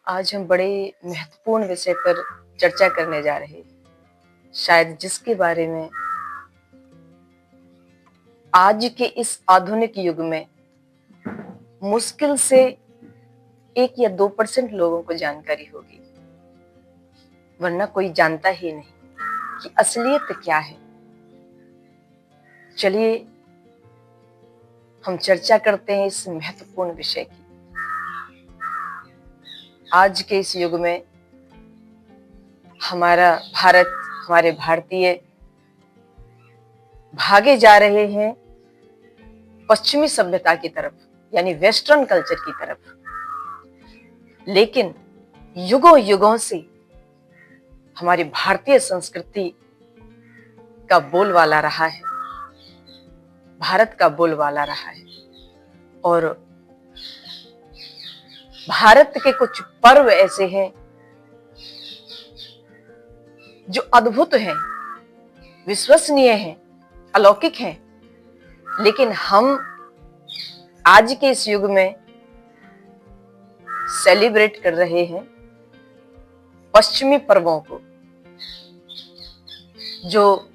आज हम बड़े महत्वपूर्ण विषय पर चर्चा करने जा रहे हैं, शायद जिसके बारे में आज के इस आधुनिक युग में मुश्किल से 1 या 2% लोगों को जानकारी होगी, वरना कोई जानता ही नहीं कि असलियत क्या है। चलिए हम चर्चा करते हैं इस महत्वपूर्ण विषय की। आज के इस युग में हमारा भारत, हमारे भारतीय भागे जा रहे हैं पश्चिमी सभ्यता की तरफ, यानी वेस्टर्न कल्चर की तरफ। लेकिन युगों युगों से हमारी भारतीय संस्कृति का बोलबाला रहा है, भारत का बोलबाला रहा है। और भारत के कुछ पर्व ऐसे हैं जो अद्भुत हैं, विश्वसनीय हैं, अलौकिक हैं, लेकिन हम आज के इस युग में सेलिब्रेट कर रहे हैं पश्चिमी पर्वों को, जो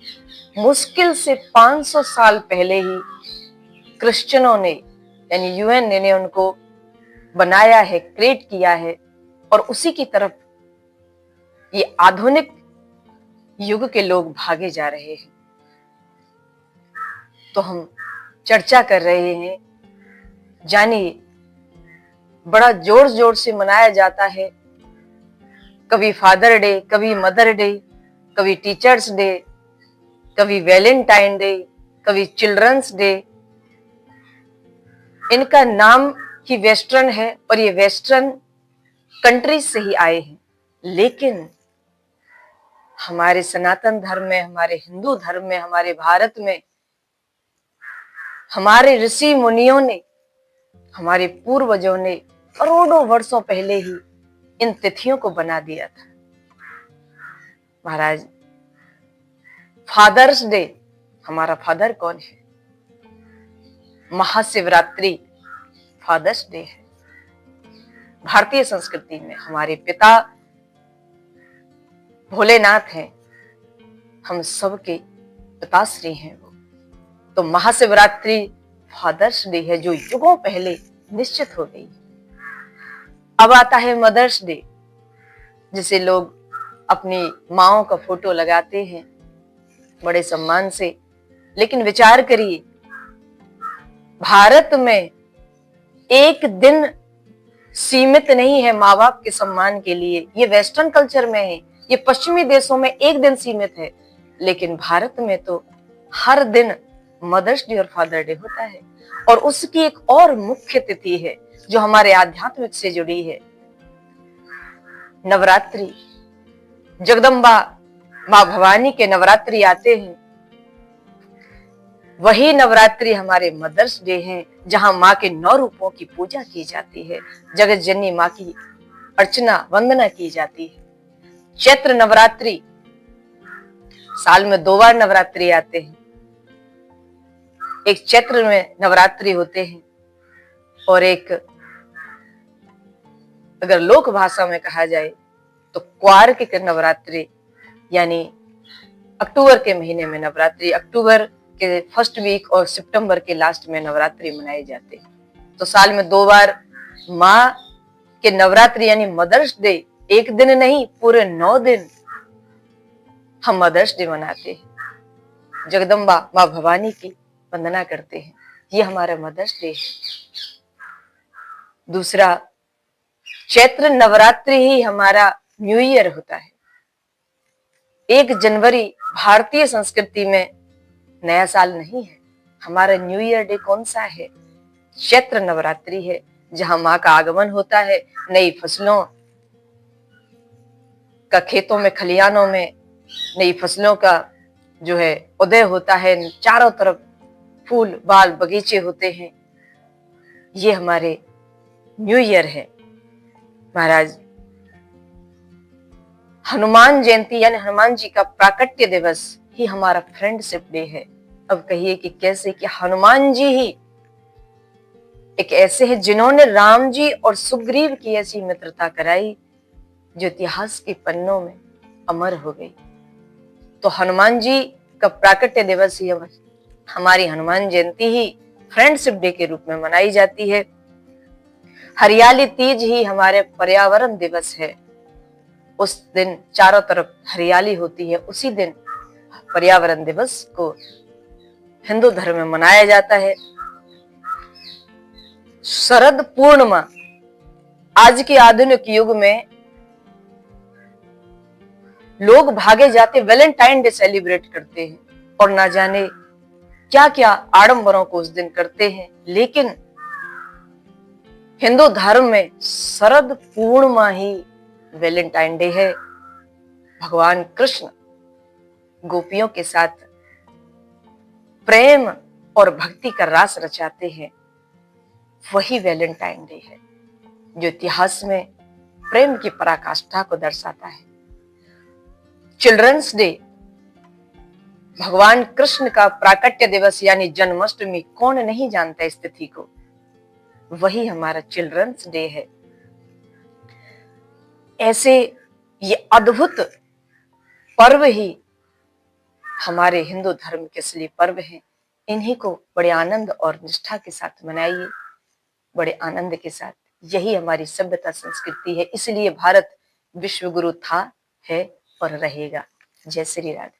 मुश्किल से 500 साल पहले ही क्रिश्चियनों ने, यानी यूएन ने उनको बनाया है, क्रिएट किया है, और उसी की तरफ ये आधुनिक युग के लोग भागे जा रहे हैं। तो हम चर्चा कर रहे हैं, जानिए, बड़ा जोर जोर से मनाया जाता है, कभी फादर डे, कभी मदर डे, कभी टीचर्स डे, कभी वैलेंटाइन डे, कभी चिल्ड्रंस डे। इनका नाम ही वेस्टर्न है और ये वेस्टर्न कंट्रीज से ही आए हैं। लेकिन हमारे सनातन धर्म में, हमारे हिंदू धर्म में, हमारे भारत में हमारे ऋषि मुनियों ने, हमारे पूर्वजों ने करोड़ों वर्षों पहले ही इन तिथियों को बना दिया था। महाराज, फादर्स डे, हमारा फादर कौन है? महाशिवरात्रि फादर्स डे है। भारतीय संस्कृति में हमारे पिता भोलेनाथ हैं, हम सबके पिताश्री हैं वो। तो महाशिवरात्रि फादर्स डे है, जो युगों पहले निश्चित हो गई। अब आता है मदर्स डे, जिसे लोग अपनी माओ का फोटो लगाते हैं बड़े सम्मान से। लेकिन विचार करिए, भारत में एक दिन सीमित नहीं है माँ बाप के सम्मान के लिए। ये वेस्टर्न कल्चर में है, ये पश्चिमी देशों में एक दिन सीमित है, लेकिन भारत में तो हर दिन मदर्स डे और फादर डे होता है। और उसकी एक और मुख्य तिथि है जो हमारे आध्यात्मिक से जुड़ी है, नवरात्रि। जगदम्बा माँ भवानी के नवरात्रि आते हैं, वही नवरात्रि हमारे मदर्स डे हैं, जहां माँ के 9 रूपों की पूजा की जाती है, जगत जननी माँ की अर्चना वंदना की जाती है। चैत्र नवरात्रि, साल में 2 बार नवरात्रि आते हैं। एक चैत्र में नवरात्रि होते हैं और एक, अगर लोक भाषा में कहा जाए तो क्वार्क के नवरात्रि, यानी अक्टूबर के महीने में नवरात्रि, अक्टूबर के फर्स्ट वीक और सितंबर के लास्ट में नवरात्रि मनाए जाते हैं। तो साल में 2 बार माँ के नवरात्रि यानी मदर्स डे, एक दिन नहीं, पूरे 9 दिन हम मदर्स डे मनाते हैं, जगदम्बा माँ भवानी की वंदना करते हैं। ये हमारा मदर्स डे है। दूसरा, चैत्र नवरात्रि ही हमारा न्यू ईयर होता है। 1 जनवरी भारतीय संस्कृति में नया साल नहीं है। हमारा न्यू ईयर डे कौन सा है? चैत्र नवरात्रि है, जहां माँ का आगमन होता है, नई फसलों का, खेतों में, खलिहानों में नई फसलों का जो है उदय होता है, चारों तरफ फूल बाल बगीचे होते हैं। ये हमारे न्यू ईयर है। महाराज, हनुमान जयंती यानी हनुमान जी का प्राकट्य दिवस ही हमारा फ्रेंडशिप डे है। अब कहिए कि कैसे? कि हनुमान जी ही एक ऐसे हैं जिन्होंने राम जी और सुग्रीव की ऐसी मित्रता कराई जो इतिहास के पन्नों में अमर हो गई। तो हनुमान जी का प्राकट्य दिवस ही हमारी हनुमान जयंती ही फ्रेंडशिप डे के रूप में मनाई जाती है। हरियाली तीज ही हमारे पर्यावरण दिवस है। उस दिन चारों तरफ हरियाली होती है। उसी दिन पर्यावरण दिवस को हिंदू धर्म में मनाया जाता है। शरद पूर्णिमा आज के आधुनिक युग में लोग भागे जाते वैलेंटाइन डे सेलिब्रेट करते हैं और ना जाने क्या क्या आडंबरों को उस दिन करते हैं, लेकिन हिंदू धर्म में शरद पूर्णिमा ही वैलेंटाइन डे है। भगवान कृष्ण गोपियों के साथ प्रेम और भक्ति का रास रचाते हैं, वही वैलेंटाइन डे है जो इतिहास में प्रेम की पराकाष्ठा को दर्शाता है। चिल्ड्रंस डे, भगवान कृष्ण का प्राकट्य दिवस यानी जन्माष्टमी, कौन नहीं जानता इस तिथि को, वही हमारा चिल्ड्रंस डे है। ऐसे ये अद्भुत पर्व ही हमारे हिंदू धर्म के असली पर्व हैं। इन्हीं को बड़े आनंद और निष्ठा के साथ मनाइए, बड़े आनंद के साथ। यही हमारी सभ्यता संस्कृति है, इसलिए भारत विश्व गुरु था, है और रहेगा। जय श्री राधे।